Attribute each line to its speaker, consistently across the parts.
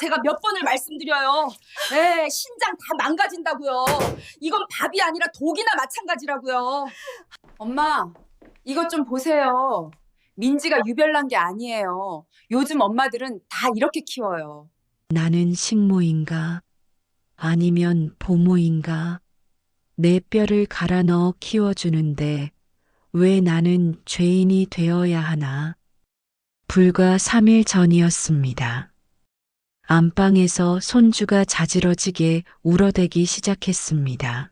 Speaker 1: 제가 몇 번을 말씀드려요. 신장 다 망가진다고요. 이건 밥이 아니라 독이나 마찬가지라고요. 엄마, 이것 좀 보세요. 민지가 유별난 게 아니에요. 요즘 엄마들은 다 이렇게 키워요.
Speaker 2: 나는 식모인가? 아니면 보모인가? 내 뼈를 갈아 넣어 키워주는데 왜 나는 죄인이 되어야 하나? 불과 3일 전이었습니다. 안방에서 손주가 자지러지게 울어대기 시작했습니다.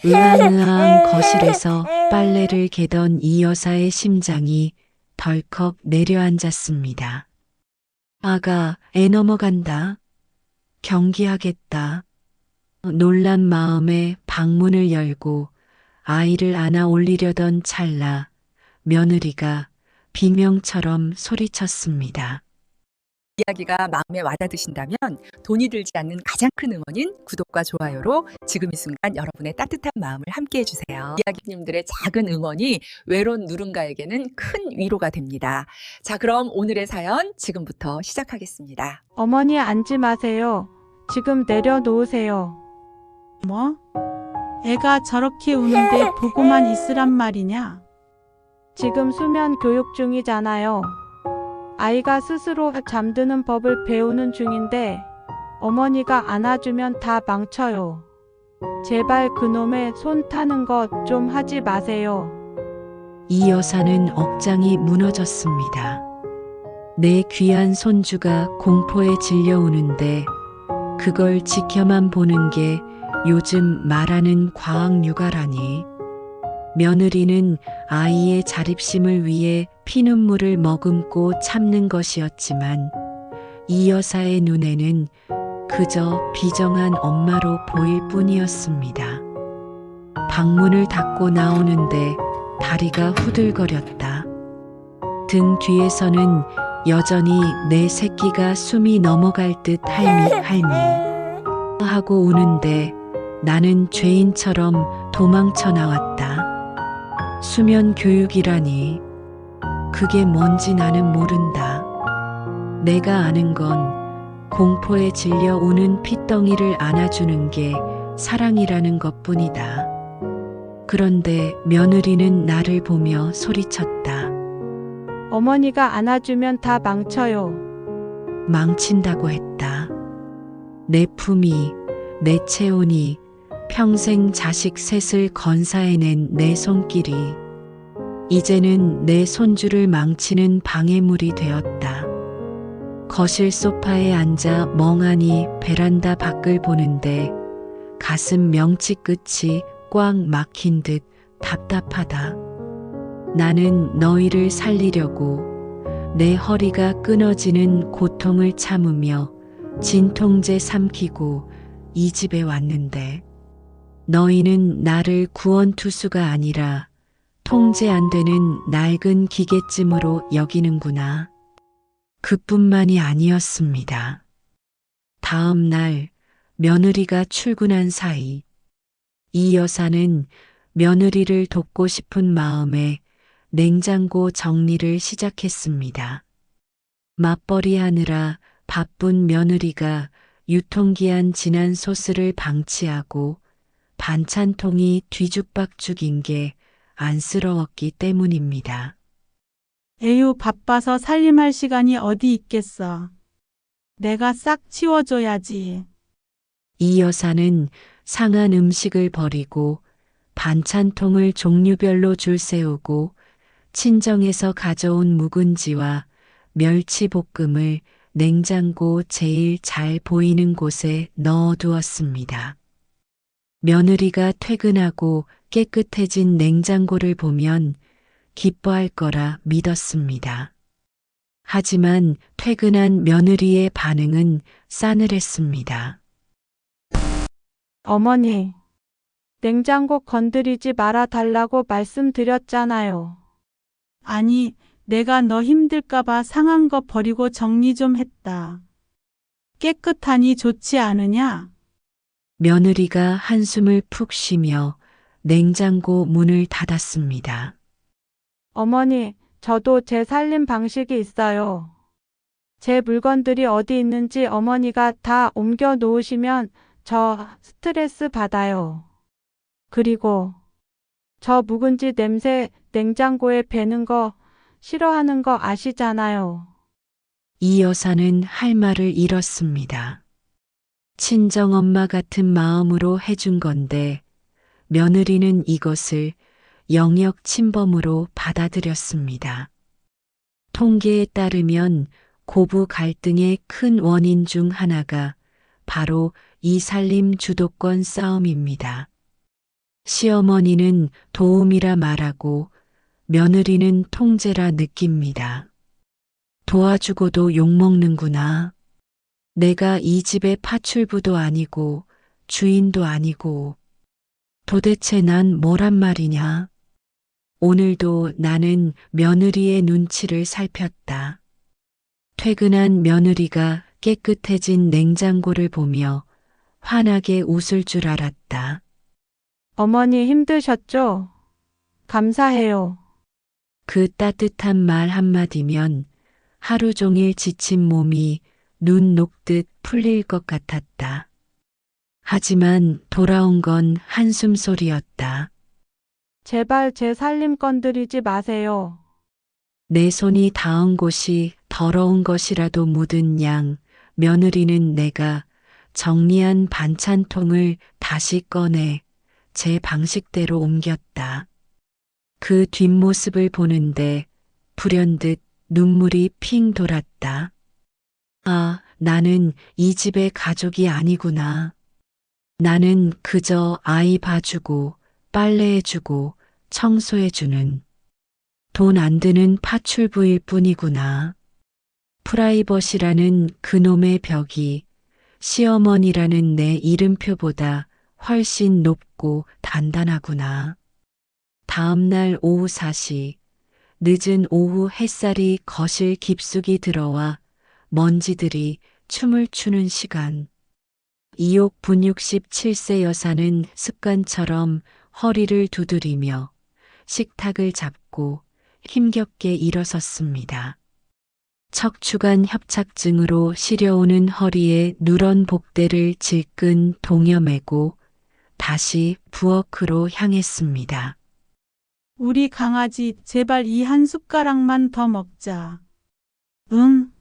Speaker 2: 으앙으앙 거실에서 빨래를 개던 이 여사의 심장이 덜컥 내려앉았습니다. 아가, 애 넘어간다. 경기하겠다. 놀란 마음에 방문을 열고 아이를 안아 올리려던 찰나 며느리가 비명처럼 소리쳤습니다.
Speaker 3: 이야기가 마음에 와닿으신다면 돈이 들지 않는 가장 큰 응원인 구독과 좋아요로 지금 이 순간 여러분의 따뜻한 마음을 함께 해주세요. 이야기님들의 작은 응원이 외로운 누군가에게는 큰 위로가 됩니다. 자, 그럼 오늘의 사연 지금부터 시작하겠습니다.
Speaker 4: 어머니 앉지 마세요. 지금 내려놓으세요. 뭐? 애가 저렇게 우는데 보고만 있으란 말이냐? 지금 수면 교육 중이잖아요. 아이가 스스로 잠드는 법을 배우는 중인데 어머니가 안아주면 다 망쳐요. 제발 그놈의 손 타는 것 좀 하지 마세요.
Speaker 2: 이 여사는 억장이 무너졌습니다. 내 귀한 손주가 공포에 질려오는데 그걸 지켜만 보는 게 요즘 말하는 과학 육아라니. 며느리는 아이의 자립심을 위해 피눈물을 머금고 참는 것이었지만 이 여사의 눈에는 그저 비정한 엄마로 보일 뿐이었습니다. 방문을 닫고 나오는데 다리가 후들거렸다. 등 뒤에서는 여전히 내 새끼가 숨이 넘어갈 듯 할미 하고 우는데 나는 죄인처럼 도망쳐 나왔다. 수면 교육이라니. 그게 뭔지 나는 모른다. 내가 아는 건 공포에 질려 우는 핏덩이를 안아주는 게 사랑이라는 것뿐이다. 그런데 며느리는 나를 보며 소리쳤다.
Speaker 4: 어머니가 안아주면 다 망쳐요.
Speaker 2: 망친다고 했다. 내 품이, 내 체온이 평생 자식 셋을 건사해낸 내 손길이 이제는 내 손주를 망치는 방해물이 되었다. 거실 소파에 앉아 멍하니 베란다 밖을 보는데 가슴 명치 끝이 꽉 막힌 듯 답답하다. 나는 너희를 살리려고 내 허리가 끊어지는 고통을 참으며 진통제 삼키고 이 집에 왔는데 너희는 나를 구원투수가 아니라 통제 안 되는 낡은 기계쯤으로 여기는구나. 그뿐만이 아니었습니다. 다음 날 며느리가 출근한 사이 이 여사는 며느리를 돕고 싶은 마음에 냉장고 정리를 시작했습니다. 맞벌이 하느라 바쁜 며느리가 유통기한 지난 소스를 방치하고 반찬통이 뒤죽박죽인 게 안쓰러웠기 때문입니다.
Speaker 4: 에휴, 바빠서 살림할 시간이 어디 있겠어. 내가 싹 치워줘야지.
Speaker 2: 이 여사는 상한 음식을 버리고 반찬통을 종류별로 줄 세우고 친정에서 가져온 묵은지와 멸치볶음을 냉장고 제일 잘 보이는 곳에 넣어두었습니다. 며느리가 퇴근하고 깨끗해진 냉장고를 보면 기뻐할 거라 믿었습니다. 하지만 퇴근한 며느리의 반응은 싸늘했습니다.
Speaker 4: 어머니, 냉장고 건드리지 말아 달라고 말씀드렸잖아요. 아니, 내가 너 힘들까봐 상한 거 버리고 정리 좀 했다. 깨끗하니 좋지 않으냐?
Speaker 2: 며느리가 한숨을 푹 쉬며 냉장고 문을 닫았습니다.
Speaker 4: 어머니, 저도 제 살림 방식이 있어요. 제 물건들이 어디 있는지 어머니가 다 옮겨 놓으시면 저 스트레스 받아요. 그리고 저 묵은지 냄새 냉장고에 배는 거 싫어하는 거 아시잖아요.
Speaker 2: 이 여사는 할 말을 잃었습니다. 친정엄마 같은 마음으로 해준 건데 며느리는 이것을 영역 침범으로 받아들였습니다. 통계에 따르면 고부 갈등의 큰 원인 중 하나가 바로 이 살림 주도권 싸움입니다. 시어머니는 도움이라 말하고 며느리는 통제라 느낍니다. 도와주고도 욕먹는구나. 내가 이 집의 파출부도 아니고 주인도 아니고 도대체 난 뭐란 말이냐? 오늘도 나는 며느리의 눈치를 살폈다. 퇴근한 며느리가 깨끗해진 냉장고를 보며 환하게 웃을 줄 알았다.
Speaker 4: 어머니 힘드셨죠? 감사해요.
Speaker 2: 그 따뜻한 말 한마디면 하루 종일 지친 몸이 눈 녹듯 풀릴 것 같았다. 하지만 돌아온 건 한숨 소리였다.
Speaker 4: 제발 제 살림 건드리지 마세요.
Speaker 2: 내 손이 닿은 곳이 더러운 것이라도 묻은 양 며느리는 내가 정리한 반찬통을 다시 꺼내 제 방식대로 옮겼다. 그 뒷모습을 보는데 불현듯 눈물이 핑 돌았다. 아, 나는 이 집의 가족이 아니구나. 나는 그저 아이 봐주고 빨래해주고 청소해주는 돈 안 드는 파출부일 뿐이구나. 프라이버시라는 그놈의 벽이 시어머니라는 내 이름표보다 훨씬 높고 단단하구나. 다음 날 오후 4시, 늦은 오후 햇살이 거실 깊숙이 들어와 먼지들이 춤을 추는 시간. 이옥 분 67세 여사는 습관처럼 허리를 두드리며 식탁을 잡고 힘겹게 일어섰습니다. 척추관 협착증으로 시려오는 허리에 누런 복대를 질끈 동여매고 다시 부엌으로 향했습니다.
Speaker 4: 우리 강아지 제발 이 한 숟가락만 더 먹자. 응?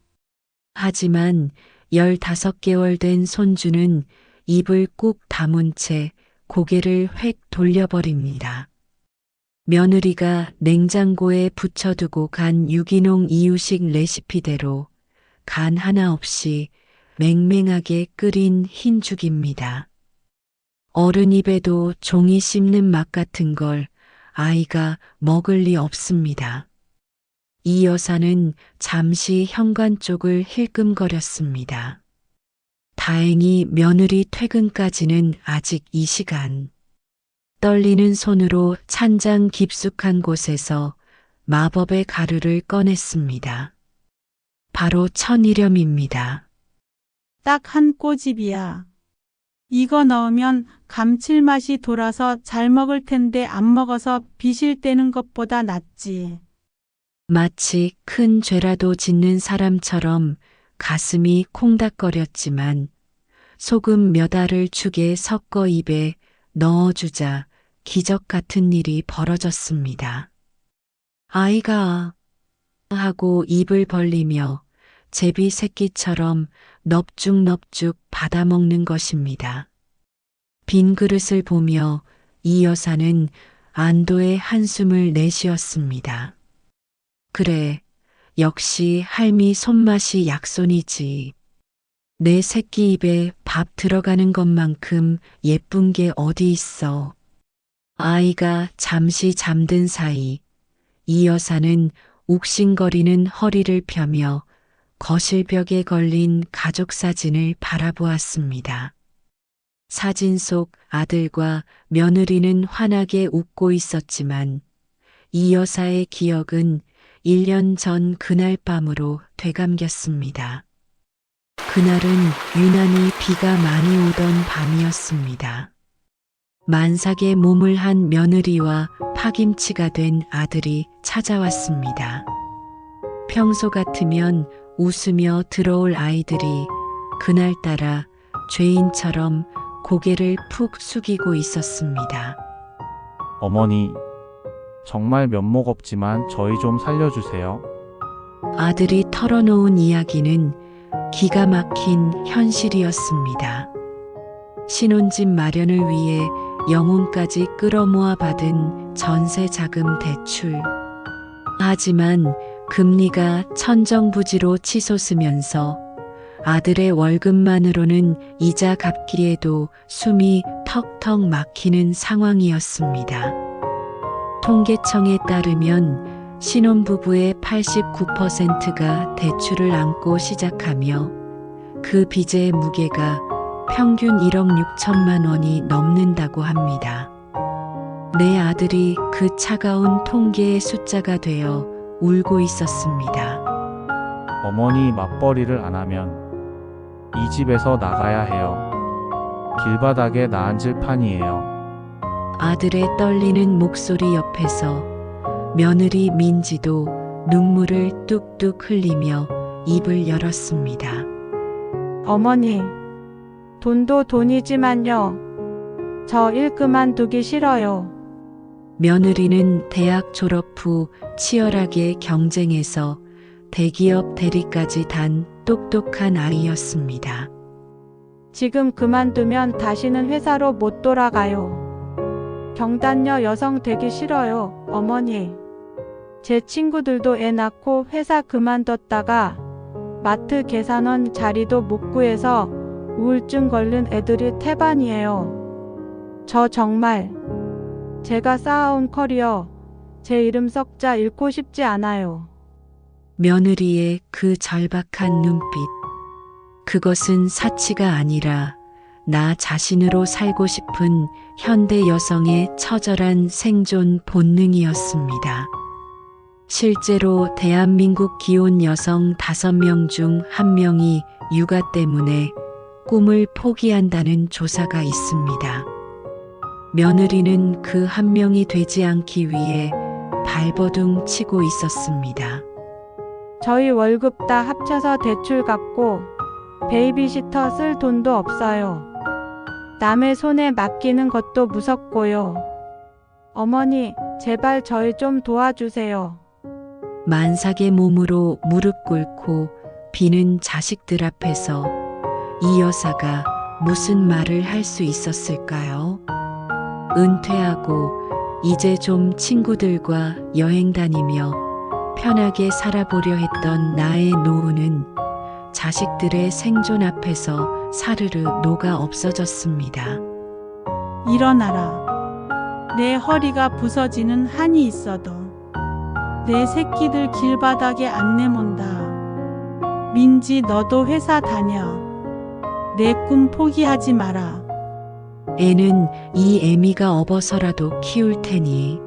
Speaker 2: 하지만 15개월 된 손주는 입을 꾹 다문 채 고개를 획 돌려버립니다. 며느리가 냉장고에 붙여두고 간 유기농 이유식 레시피대로 간 하나 없이 맹맹하게 끓인 흰죽입니다. 어른 입에도 종이 씹는 맛 같은 걸 아이가 먹을 리 없습니다. 이 여사는 잠시 현관 쪽을 힐끔거렸습니다. 다행히 며느리 퇴근까지는 아직 이 시간. 떨리는 손으로 찬장 깊숙한 곳에서 마법의 가루를 꺼냈습니다. 바로 천일염입니다.
Speaker 4: 딱 한 꼬집이야. 이거 넣으면 감칠맛이 돌아서 잘 먹을 텐데 안 먹어서 비실대는 것보다 낫지.
Speaker 2: 마치 큰 죄라도 짓는 사람처럼 가슴이 콩닥거렸지만 소금 몇 알을 죽에 섞어 입에 넣어주자 기적 같은 일이 벌어졌습니다. 아이가 하고 입을 벌리며 제비 새끼처럼 넙죽넙죽 받아먹는 것입니다. 빈 그릇을 보며 이 여사는 안도의 한숨을 내쉬었습니다. 그래, 역시 할미 손맛이 약손이지. 내 새끼 입에 밥 들어가는 것만큼 예쁜 게 어디 있어. 아이가 잠시 잠든 사이 이 여사는 욱신거리는 허리를 펴며 거실벽에 걸린 가족 사진을 바라보았습니다. 사진 속 아들과 며느리는 환하게 웃고 있었지만 이 여사의 기억은 1년 전 그날 밤으로 되감겼습니다. 그날은 유난히 비가 많이 오던 밤이었습니다. 만삭의 몸을 한 며느리와 파김치가 된 아들이 찾아왔습니다. 평소 같으면 웃으며 들어올 아이들이 그날따라 죄인처럼 고개를 푹 숙이고 있었습니다.
Speaker 5: 어머니, 정말 면목 없지만 저희 좀 살려주세요.
Speaker 2: 아들이 털어놓은 이야기는 기가 막힌 현실이었습니다. 신혼집 마련을 위해 영혼까지 끌어모아 받은 전세 자금 대출. 하지만 금리가 천정부지로 치솟으면서 아들의 월급만으로는 이자 갚기에도 숨이 턱턱 막히는 상황이었습니다. 통계청에 따르면 신혼부부의 89%가 대출을 안고 시작하며 그 빚의 무게가 평균 1억 6천만 원이 넘는다고 합니다. 내 아들이 그 차가운 통계의 숫자가 되어 울고 있었습니다.
Speaker 5: 어머니 맞벌이를 안 하면 이 집에서 나가야 해요. 길바닥에 나앉을 판이에요.
Speaker 2: 아들의 떨리는 목소리 옆에서 며느리 민지도 눈물을 뚝뚝 흘리며 입을 열었습니다.
Speaker 4: 어머니, 돈도 돈이지만요. 저 일 그만두기 싫어요.
Speaker 2: 며느리는 대학 졸업 후 치열하게 경쟁해서 대기업 대리까지 단 똑똑한 아이였습니다.
Speaker 4: 지금 그만두면 다시는 회사로 못 돌아가요. 경단녀 여성 되기 싫어요, 어머니. 제 친구들도 애 낳고 회사 그만뒀다가 마트 계산원 자리도 못 구해서 우울증 걸린 애들이 태반이에요. 저 정말 제가 쌓아온 커리어, 제 이름 석자 잃고 싶지 않아요.
Speaker 2: 며느리의 그 절박한 눈빛. 그것은 사치가 아니라 나 자신으로 살고 싶은 현대 여성의 처절한 생존 본능이었습니다. 실제로 대한민국 기혼 여성 5명 중 1명이 육아 때문에 꿈을 포기한다는 조사가 있습니다. 며느리는 그 1명이 되지 않기 위해 발버둥 치고 있었습니다.
Speaker 4: 저희 월급 다 합쳐서 대출 갚고 베이비시터 쓸 돈도 없어요. 남의 손에 맡기는 것도 무섭고요. 어머니, 제발 저희 좀 도와주세요.
Speaker 2: 만삭의 몸으로 무릎 꿇고 비는 자식들 앞에서 이 여사가 무슨 말을 할 수 있었을까요? 은퇴하고 이제 좀 친구들과 여행 다니며 편하게 살아보려 했던 나의 노후는 자식들의 생존 앞에서 사르르 녹아 없어졌습니다.
Speaker 6: 일어나라. 내 허리가 부서지는 한이 있어도 내 새끼들 길바닥에 안 내몬다. 민지, 너도 회사 다녀. 내 꿈 포기하지 마라.
Speaker 2: 애는 이 애미가 업어서라도 키울 테니.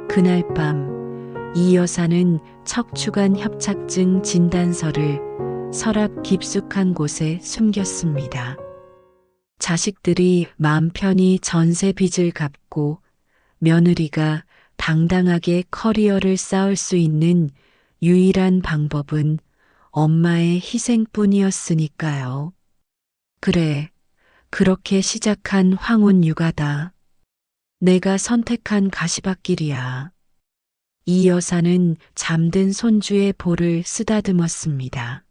Speaker 2: 그날 밤 이 여사는 척추관 협착증 진단서를 서랍 깊숙한 곳에 숨겼습니다. 자식들이 마음 편히 전세 빚을 갚고 며느리가 당당하게 커리어를 쌓을 수 있는 유일한 방법은 엄마의 희생뿐이었으니까요. 그래, 그렇게 시작한 황혼 육아다. 내가 선택한 가시밭길이야. 이 여사는 잠든 손주의 볼을 쓰다듬었습니다.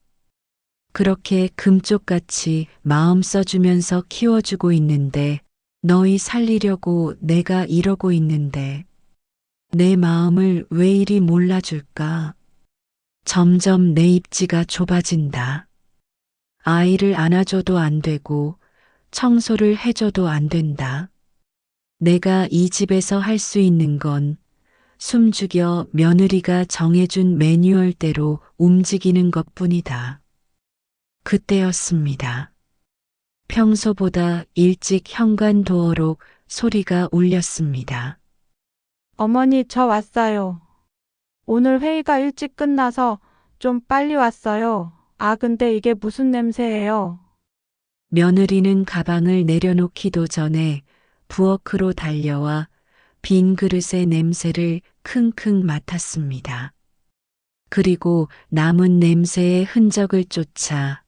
Speaker 2: 그렇게 금쪽같이 마음 써주면서 키워주고 있는데 너희 살리려고 내가 이러고 있는데 내 마음을 왜 이리 몰라줄까? 점점 내 입지가 좁아진다. 아이를 안아줘도 안 되고 청소를 해줘도 안 된다. 내가 이 집에서 할 수 있는 건 숨죽여 며느리가 정해준 매뉴얼대로 움직이는 것뿐이다. 그때였습니다. 평소보다 일찍 현관도어로 소리가 울렸습니다.
Speaker 4: 어머니, 저 왔어요. 오늘 회의가 일찍 끝나서 좀 빨리 왔어요. 아, 근데 이게 무슨 냄새예요?
Speaker 2: 며느리는 가방을 내려놓기도 전에 부엌으로 달려와 빈 그릇의 냄새를 킁킁 맡았습니다. 그리고 남은 냄새의 흔적을 쫓아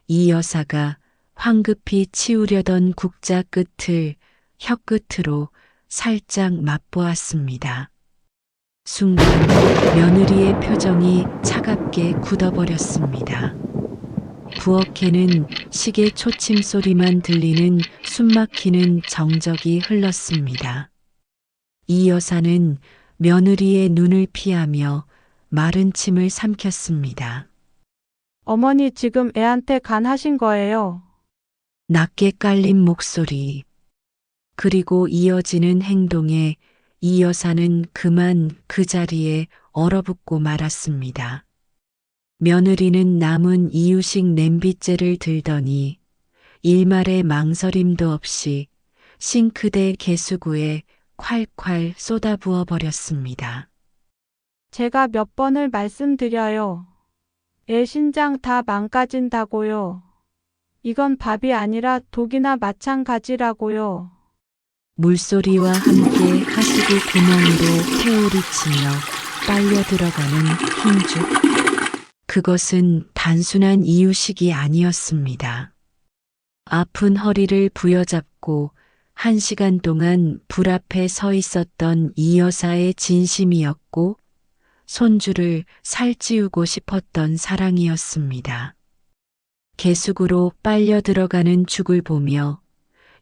Speaker 2: 이 여사가 황급히 치우려던 국자 끝을 혀끝으로 살짝 맛보았습니다. 순간 며느리의 표정이 차갑게 굳어버렸습니다. 부엌에는 시계 초침 소리만 들리는 숨막히는 정적이 흘렀습니다. 이 여사는 며느리의 눈을 피하며 마른 침을 삼켰습니다.
Speaker 4: 어머니 지금 애한테 간하신 거예요.
Speaker 2: 낮게 깔린 목소리, 그리고 이어지는 행동에 이 여사는 그만 그 자리에 얼어붙고 말았습니다. 며느리는 남은 이유식 냄비째를 들더니 일말의 망설임도 없이 싱크대 개수구에 콸콸 쏟아부어 버렸습니다.
Speaker 4: 제가 몇 번을 말씀드려요. 애 신장 다 망가진다고요. 이건 밥이 아니라 독이나 마찬가지라고요.
Speaker 2: 물소리와 함께 하수구 구멍으로 태우리치며 빨려 들어가는 흰죽. 그것은 단순한 이유식이 아니었습니다. 아픈 허리를 부여잡고 1시간 동안 불 앞에 서 있었던 이 여사의 진심이었고 손주를 살찌우고 싶었던 사랑이었습니다. 개수구로 빨려 들어가는 죽을 보며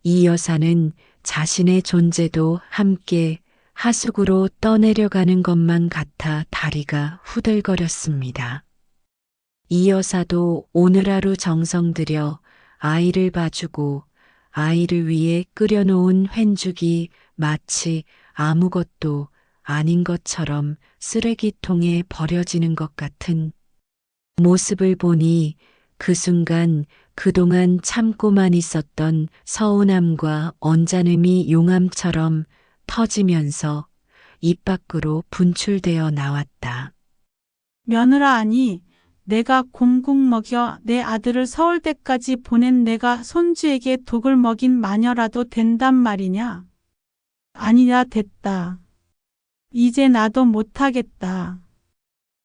Speaker 2: 이 여사는 자신의 존재도 함께 하수구로 떠내려가는 것만 같아 다리가 후들거렸습니다. 이 여사도 오늘 하루 정성 들여 아이를 봐주고 아이를 위해 끓여놓은 횡죽이 마치 아무것도 아닌 것처럼 쓰레기통에 버려지는 것 같은 모습을 보니 그 순간 그동안 참고만 있었던 서운함과 언짢음이 용암처럼 터지면서 입 밖으로 분출되어 나왔다.
Speaker 6: 며느라 아니, 내가 곰국 먹여 내 아들을 서울대까지 보낸 내가 손주에게 독을 먹인 마녀라도 된단 말이냐? 아니야, 됐다. 이제 나도 못하겠다.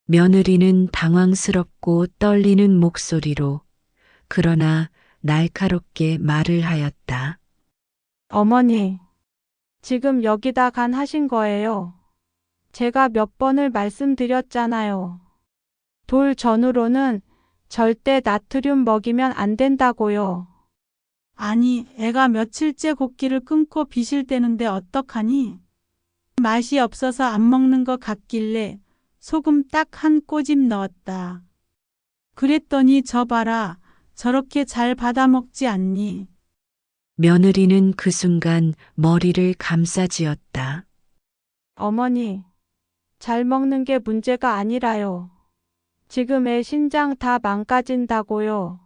Speaker 2: 며느리는 당황스럽고 떨리는 목소리로 그러나 날카롭게 말을 하였다.
Speaker 4: 어머니, 지금 여기다 간하신 거예요. 제가 몇 번을 말씀드렸잖아요. 돌 전후로는 절대 나트륨 먹이면 안 된다고요.
Speaker 6: 아니, 애가 며칠째 곡기를 끊고 비실대는데 어떡하니? 맛이 없어서 안 먹는 것 같길래 소금 딱 한 꼬집 넣었다. 그랬더니 저 봐라, 저렇게 잘 받아 먹지 않니?
Speaker 2: 며느리는 그 순간 머리를 감싸쥐었다.
Speaker 4: 어머니, 잘 먹는 게 문제가 아니라요. 지금 애 신장 다 망가진다고요.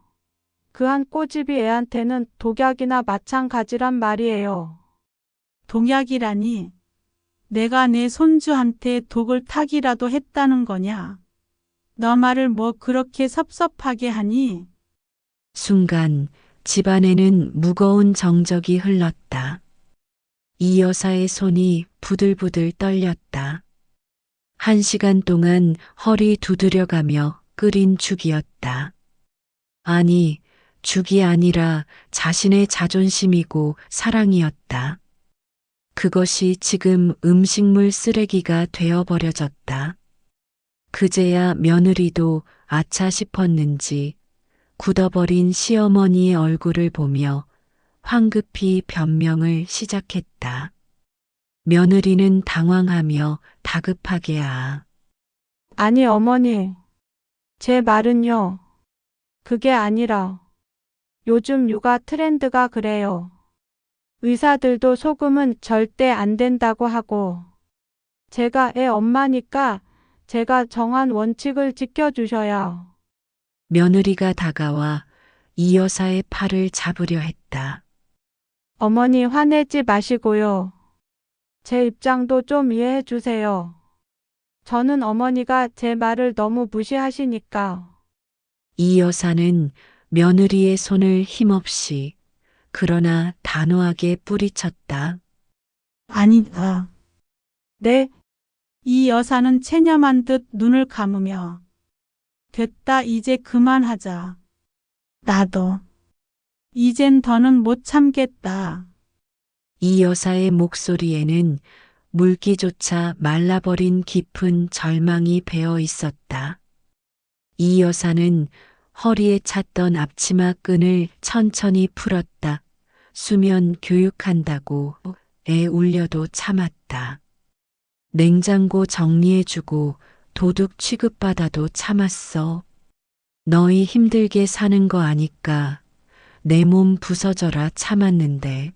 Speaker 4: 그 한 꼬집이 애한테는 독약이나 마찬가지란 말이에요.
Speaker 6: 독약이라니? 내가 내 손주한테 독을 타기라도 했다는 거냐? 너 말을 뭐 그렇게 섭섭하게 하니?
Speaker 2: 순간 집안에는 무거운 정적이 흘렀다. 이 여사의 손이 부들부들 떨렸다. 1시간 동안 허리 두드려가며 끓인 죽이었다. 아니, 죽이 아니라 자신의 자존심이고 사랑이었다. 그것이 지금 음식물 쓰레기가 되어버려졌다. 그제야 며느리도 아차 싶었는지 굳어버린 시어머니의 얼굴을 보며 황급히 변명을 시작했다. 며느리는 당황하며 다급하게
Speaker 4: 아니, 어머니. 제 말은요. 그게 아니라 요즘 육아 트렌드가 그래요. 의사들도 소금은 절대 안 된다고 하고 제가 애 엄마니까 제가 정한 원칙을 지켜주셔야.
Speaker 2: 며느리가 다가와 이 여사의 팔을 잡으려 했다.
Speaker 4: 어머니 화내지 마시고요. 제 입장도 좀 이해해 주세요. 저는 어머니가 제 말을 너무 무시하시니까.
Speaker 2: 이 여사는 며느리의 손을 힘없이 그러나 단호하게 뿌리쳤다.
Speaker 6: 아니다.
Speaker 4: 네,
Speaker 6: 이 여사는 체념한 듯 눈을 감으며 됐다, 이제 그만하자. 나도 이젠 더는 못 참겠다.
Speaker 2: 이 여사의 목소리에는 물기조차 말라버린 깊은 절망이 배어 있었다. 이 여사는 허리에 찼던 앞치마 끈을 천천히 풀었다. 수면 교육한다고 애 울려도 참았다. 냉장고 정리해주고 도둑 취급받아도 참았어. 너희 힘들게 사는 거 아니까 내 몸 부서져라 참았는데.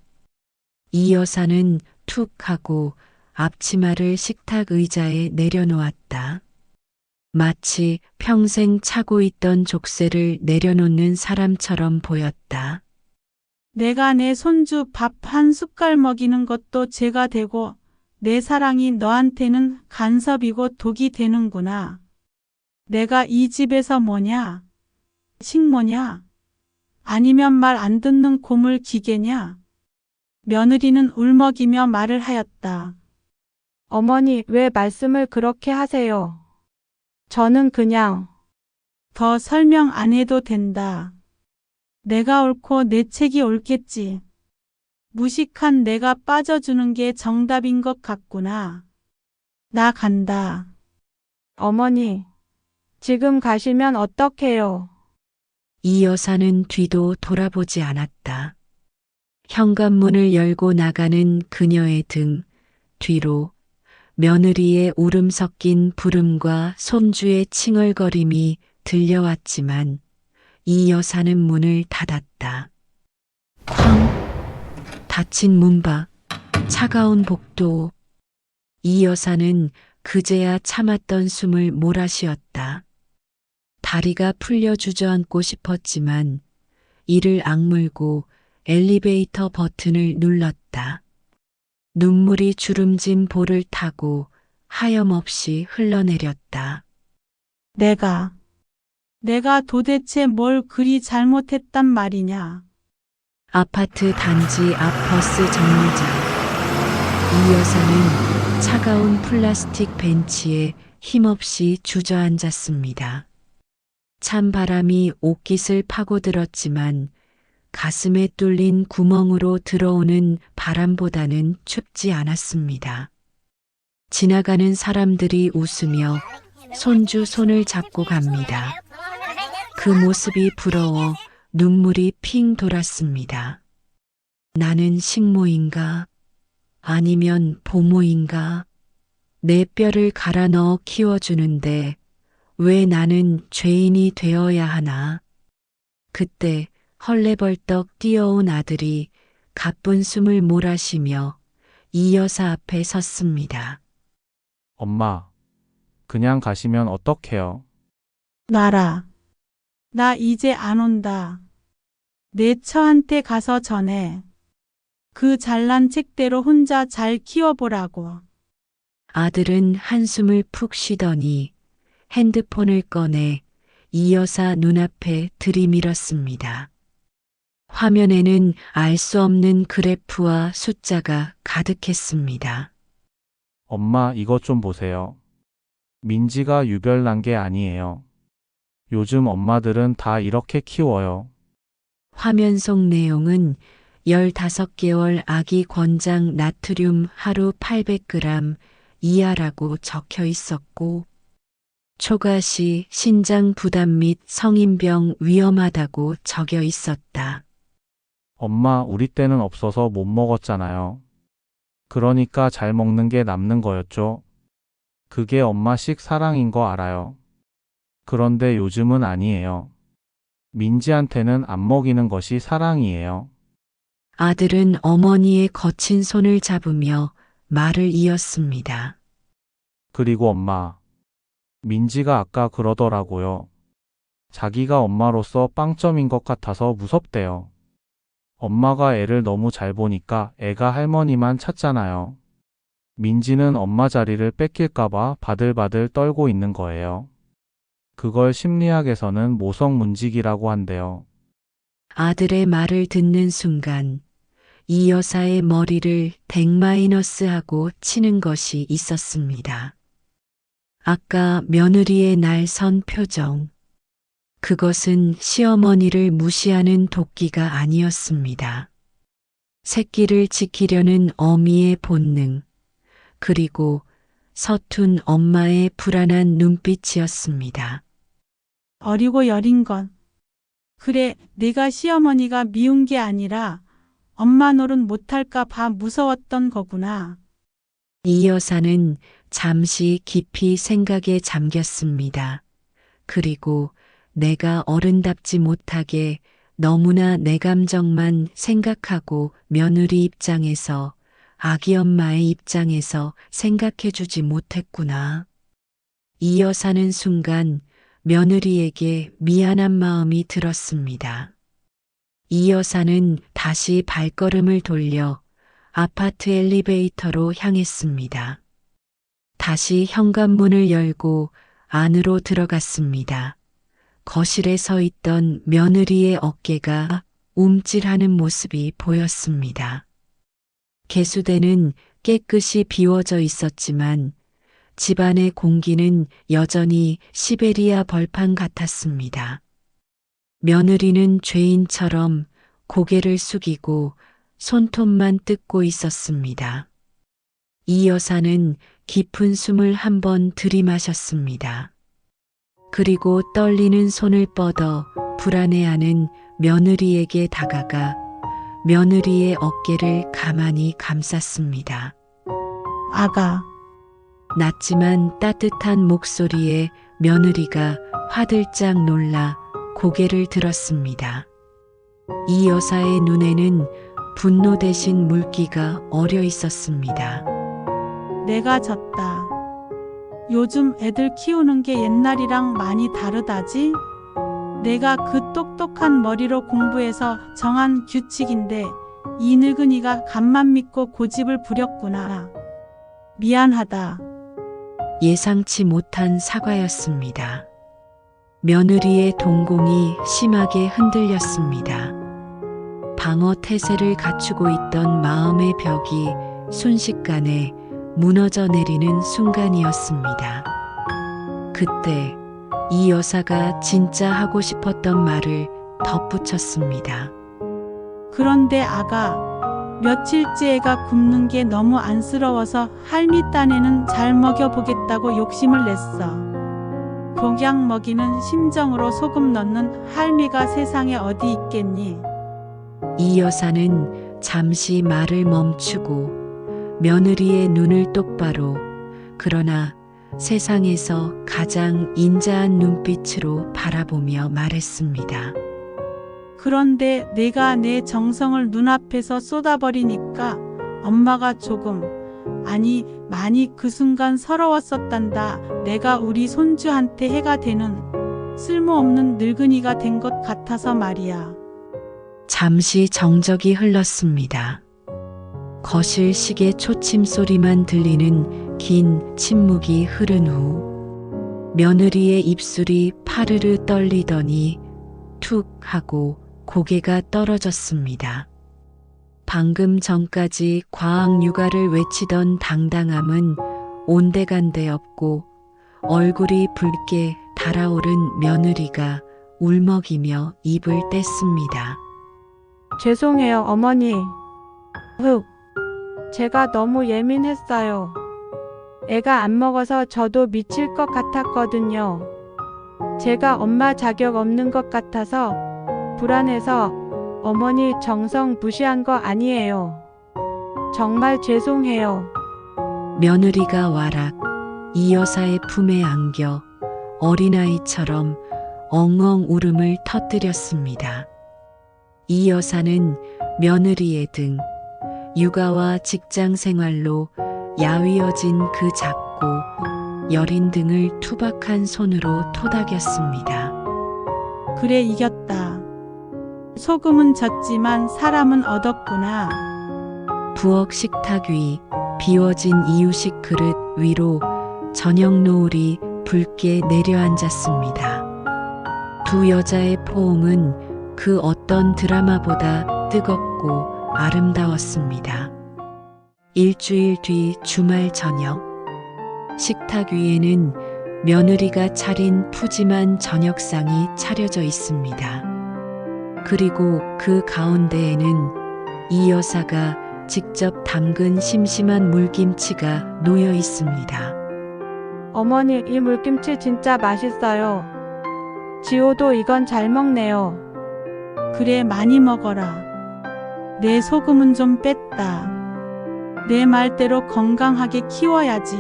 Speaker 2: 이 여사는 툭 하고 앞치마를 식탁 의자에 내려놓았다. 마치 평생 차고 있던 족쇄를 내려놓는 사람처럼 보였다.
Speaker 6: 내가 내 손주 밥 한 숟갈 먹이는 것도 죄가 되고 내 사랑이 너한테는 간섭이고 독이 되는구나. 내가 이 집에서 뭐냐? 식모냐? 아니면 말 안 듣는 고물 기계냐? 며느리는 울먹이며 말을 하였다.
Speaker 4: 어머니, 왜 말씀을 그렇게 하세요? 저는 그냥
Speaker 6: 더 설명 안 해도 된다. 내가 옳고 내 책이 옳겠지. 무식한 내가 빠져주는 게 정답인 것 같구나. 나 간다.
Speaker 4: 어머니, 지금 가시면 어떡해요?
Speaker 2: 이 여사는 뒤도 돌아보지 않았다. 현관문을 열고 나가는 그녀의 등 뒤로 며느리의 울음 섞인 부름과 손주의 칭얼거림이 들려왔지만 이 여사는 문을 닫았다. 쾅! 닫힌 문 밖, 차가운 복도. 이 여사는 그제야 참았던 숨을 몰아쉬었다. 다리가 풀려 주저앉고 싶었지만 이를 악물고 엘리베이터 버튼을 눌렀다. 눈물이 주름진 볼을 타고 하염없이 흘러내렸다.
Speaker 6: 내가 도대체 뭘 그리 잘못했단 말이냐.
Speaker 2: 아파트 단지 앞 버스 정류장. 이 여사는 차가운 플라스틱 벤치에 힘없이 주저앉았습니다. 찬바람이 옷깃을 파고들었지만 가슴에 뚫린 구멍으로 들어오는 바람보다는 춥지 않았습니다. 지나가는 사람들이 웃으며 손주 손을 잡고 갑니다. 그 모습이 부러워 눈물이 핑 돌았습니다. 나는 식모인가? 아니면 보모인가? 내 뼈를 갈아 넣어 키워주는데 왜 나는 죄인이 되어야 하나? 그때 헐레벌떡 뛰어온 아들이 가쁜 숨을 몰아쉬며 이 여사 앞에 섰습니다.
Speaker 5: 엄마, 그냥 가시면 어떡해요?
Speaker 6: 놔라. 나 이제 안 온다. 내 처한테 가서 전해. 그 잘난 책대로 혼자 잘 키워보라고.
Speaker 2: 아들은 한숨을 푹 쉬더니 핸드폰을 꺼내 이 여사 눈앞에 들이밀었습니다. 화면에는 알 수 없는 그래프와 숫자가 가득했습니다.
Speaker 5: 엄마, 이것 좀 보세요. 민지가 유별난 게 아니에요. 요즘 엄마들은 다 이렇게 키워요.
Speaker 2: 화면 속 내용은 15개월 아기 권장 나트륨 하루 800g 이하라고 적혀 있었고, 초가시 신장 부담 및 성인병 위험하다고 적혀 있었다.
Speaker 5: 엄마, 우리 때는 없어서 못 먹었잖아요. 그러니까 잘 먹는 게 남는 거였죠. 그게 엄마식 사랑인 거 알아요. 그런데 요즘은 아니에요. 민지한테는 안 먹이는 것이 사랑이에요.
Speaker 2: 아들은 어머니의 거친 손을 잡으며 말을 이었습니다.
Speaker 5: 그리고 엄마, 민지가 아까 그러더라고요. 자기가 엄마로서 빵점인 것 같아서 무섭대요. 엄마가 애를 너무 잘 보니까 애가 할머니만 찾잖아요. 민지는 엄마 자리를 뺏길까봐 바들바들 떨고 있는 거예요. 그걸 심리학에서는 모성문직이라고 한대요.
Speaker 2: 아들의 말을 듣는 순간 이 여사의 머리를 100-하고 치는 것이 있었습니다. 아까 며느리의 날선 표정. 그것은 시어머니를 무시하는 도끼가 아니었습니다. 새끼를 지키려는 어미의 본능, 그리고 서툰 엄마의 불안한 눈빛이었습니다.
Speaker 6: 어리고 여린 건. 그래, 내가 시어머니가 미운 게 아니라 엄마 노릇 못할까 봐 무서웠던 거구나.
Speaker 2: 이 여사는 잠시 깊이 생각에 잠겼습니다. 그리고 내가 어른답지 못하게 너무나 내 감정만 생각하고 며느리 입장에서, 아기 엄마의 입장에서 생각해주지 못했구나. 이 여사는 순간 며느리에게 미안한 마음이 들었습니다. 이 여사는 다시 발걸음을 돌려 아파트 엘리베이터로 향했습니다. 다시 현관문을 열고 안으로 들어갔습니다. 거실에 서 있던 며느리의 어깨가 움찔하는 모습이 보였습니다. 개수대는 깨끗이 비워져 있었지만 집안의 공기는 여전히 시베리아 벌판 같았습니다. 며느리는 죄인처럼 고개를 숙이고 손톱만 뜯고 있었습니다. 이 여사는 깊은 숨을 한번 들이마셨습니다. 그리고 떨리는 손을 뻗어 불안해하는 며느리에게 다가가 며느리의 어깨를 가만히 감쌌습니다.
Speaker 6: 아가,
Speaker 2: 낮지만 따뜻한 목소리에 며느리가 화들짝 놀라 고개를 들었습니다. 이 여사의 눈에는 분노 대신 물기가 어려 있었습니다.
Speaker 6: 내가 졌다. 요즘 애들 키우는 게 옛날이랑 많이 다르다지? 내가 그 똑똑한 머리로 공부해서 정한 규칙인데 이 늙은이가 간만 믿고 고집을 부렸구나. 미안하다.
Speaker 2: 예상치 못한 사과였습니다. 며느리의 동공이 심하게 흔들렸습니다. 방어 태세를 갖추고 있던 마음의 벽이 순식간에 무너져 내리는 순간이었습니다. 그때 이 여사가 진짜 하고 싶었던 말을 덧붙였습니다.
Speaker 6: 그런데 아가, 며칠째 애가 굶는 게 너무 안쓰러워서 할미 딴에는 잘 먹여보겠다고 욕심을 냈어. 독약 먹이는 심정으로 소금 넣는 할미가 세상에 어디 있겠니?
Speaker 2: 이 여사는 잠시 말을 멈추고 며느리의 눈을 똑바로, 그러나 세상에서 가장 인자한 눈빛으로 바라보며 말했습니다.
Speaker 6: 그런데 내가 내 정성을 눈앞에서 쏟아버리니까 엄마가 조금, 아니 많이 그 순간 서러웠었단다. 내가 우리 손주한테 해가 되는 쓸모없는 늙은이가 된 것 같아서 말이야.
Speaker 2: 잠시 정적이 흘렀습니다. 거실 시계 초침 소리만 들리는 긴 침묵이 흐른 후 며느리의 입술이 파르르 떨리더니 툭 하고 고개가 떨어졌습니다. 방금 전까지 과학 육아를 외치던 당당함은 온데간데 없고 얼굴이 붉게 달아오른 며느리가 울먹이며 입을 뗐습니다.
Speaker 4: 죄송해요, 어머니. 흑. 제가 너무 예민했어요. 애가 안 먹어서 저도 미칠 것 같았거든요. 제가 엄마 자격 없는 것 같아서 불안해서 어머니 정성 무시한 거 아니에요. 정말 죄송해요.
Speaker 2: 며느리가 와락 이 여사의 품에 안겨 어린아이처럼 엉엉 울음을 터뜨렸습니다. 이 여사는 며느리의 등, 육아와 직장 생활로 야위어진 그 작고 여린 등을 투박한 손으로 토닥였습니다.
Speaker 6: 그래, 이겼다. 소금은 졌지만 사람은 얻었구나.
Speaker 2: 부엌 식탁 위 비워진 이유식 그릇 위로 저녁 노을이 붉게 내려앉았습니다. 두 여자의 포옹은 그 어떤 드라마보다 뜨겁고 아름다웠습니다. 일주일 뒤 주말 저녁, 식탁 위에는 며느리가 차린 푸짐한 저녁상이 차려져 있습니다. 그리고 그 가운데에는 이 여사가 직접 담근 심심한 물김치가 놓여 있습니다.
Speaker 4: 어머니, 이 물김치 진짜 맛있어요. 지호도 이건 잘 먹네요.
Speaker 6: 그래, 많이 먹어라. 내 소금은 좀 뺐다. 내 말대로 건강하게 키워야지.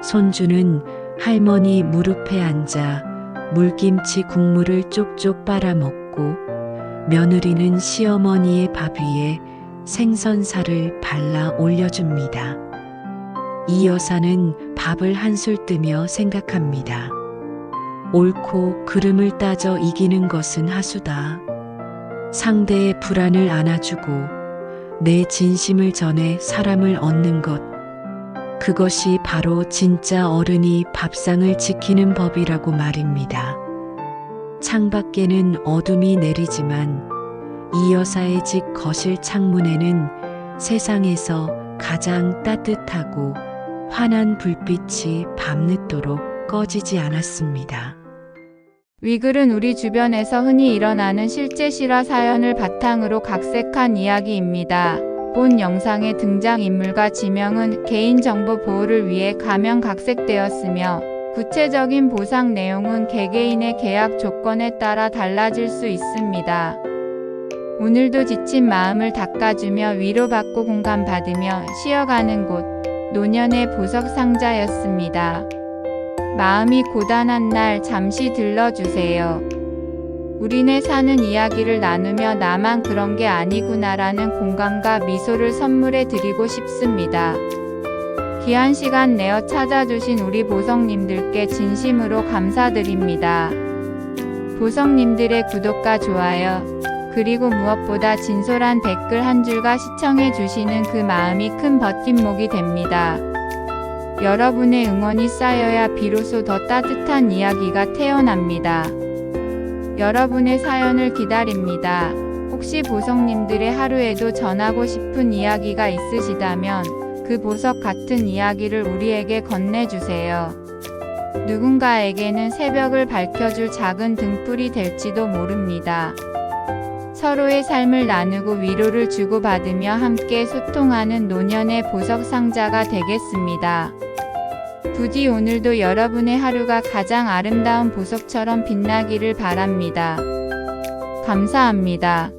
Speaker 2: 손주는 할머니 무릎에 앉아 물김치 국물을 쪽쪽 빨아먹고 며느리는 시어머니의 밥 위에 생선살을 발라 올려줍니다. 이 여사는 밥을 한술 뜨며 생각합니다. 옳고 그름을 따져 이기는 것은 하수다. 상대의 불안을 안아주고 내 진심을 전해 사람을 얻는 것. 그것이 바로 진짜 어른이 밥상을 지키는 법이라고 말입니다. 창밖에는 어둠이 내리지만 이 여사의 집 거실 창문에는 세상에서 가장 따뜻하고 환한 불빛이 밤늦도록 꺼지지 않았습니다.
Speaker 7: 위글은 우리 주변에서 흔히 일어나는 실제 실화 사연을 바탕으로 각색한 이야기입니다. 본 영상의 등장인물과 지명은 개인정보 보호를 위해 가명 각색되었으며 구체적인 보상 내용은 개개인의 계약 조건에 따라 달라질 수 있습니다. 오늘도 지친 마음을 닦아주며 위로받고 공감받으며 쉬어가는 곳, 노년의 보석 상자였습니다. 마음이 고단한 날 잠시 들러주세요. 우리네 사는 이야기를 나누며 나만 그런 게 아니구나라는 공감과 미소를 선물해 드리고 싶습니다. 귀한 시간 내어 찾아주신 우리 보석님들께 진심으로 감사드립니다. 보석님들의 구독과 좋아요, 그리고 무엇보다 진솔한 댓글 한 줄과 시청해 주시는 그 마음이 큰 버팀목이 됩니다. 여러분의 응원이 쌓여야 비로소 더 따뜻한 이야기가 태어납니다. 여러분의 사연을 기다립니다. 혹시 보석님들의 하루에도 전하고 싶은 이야기가 있으시다면 그 보석 같은 이야기를 우리에게 건네주세요. 누군가에게는 새벽을 밝혀줄 작은 등불이 될지도 모릅니다. 서로의 삶을 나누고 위로를 주고받으며 함께 소통하는 노년의 보석 상자가 되겠습니다. 부디 오늘도 여러분의 하루가 가장 아름다운 보석처럼 빛나기를 바랍니다. 감사합니다.